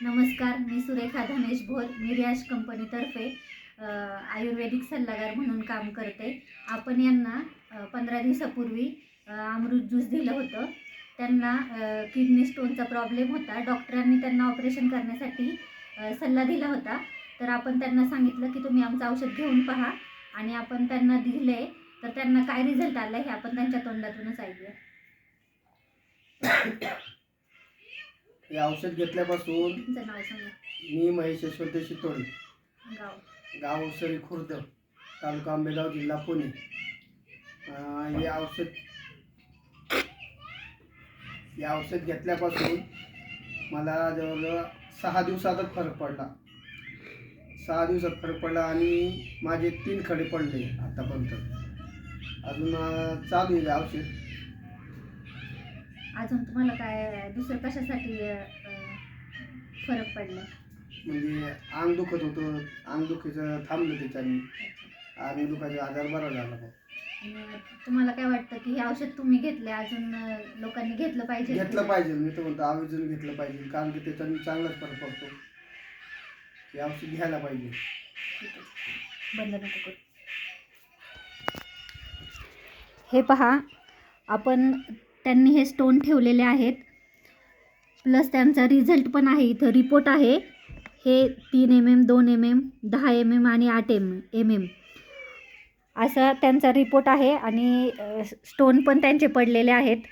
नमस्कार, मी सुरेखा धनेश भोर. मी रियाज कंपनीतर्फे आयुर्वेदिक सल्लागार म्हणून काम करते. आपण यांना 15 दिवसापूर्वी अमृत ज्यूस दिलं होतं. त्यांना किडनी स्टोनचा प्रॉब्लेम होता. डॉक्टरांनी त्यांना ऑपरेशन करण्यासाठी सल्ला दिला होता. तर आपण त्यांना सांगितलं की तुम्ही आमचं औषध घेऊन पहा आणि आपण त्यांना दिले. तर त्यांना काय रिझल्ट आला हे आपण त्यांच्या तोंडातूनच ऐकूया. हे औषध घेतल्यापासून तुमचं नाव सांगा. मी महेश यशवंत शितोळे, गाव उसळी खुर्द, तालुका आंबेगाव, जिल्हा पुणे. हे औषध घेतल्यापासून मला जवळजवळ 6 दिवसातच फरक पडला. 6 दिवसात फरक पडला आणि माझे 3 खडे पडले आतापर्यंत. अजून चालू आहे औषध. अजून तुम्हाला काय दुसरं कशासाठी फरक पडला? म्हणजे अंग दुखत होतं, अंग दुखीचं थांबलं त्याच्याने, अंग दुखाचा आजार बरा झाला. तुम्हाला काय वाटतं की हे औषध तुम्ही घेतले, अजून लोकांनी घेतलं पाहिजे? घेतलं पाहिजे, मी तर म्हणतो आवर्जून घेतलं पाहिजे, कारण की त्याच्याने चांगलाच फरक पडतो. हे औषध घ्यायला पाहिजे. बंद नको करू. हे पहा, आपण त्यांनी हे स्टोन ठेवलेले आहेत, प्लस त्यांचा रिझल्ट पण आहे. इथं रिपोर्ट आहे. हे 3 mm, 2 mm, 10 mm आणि 8 mm असा त्यांचा रिपोर्ट आहे आणि स्टोन पण त्यांचे पडलेले आहेत.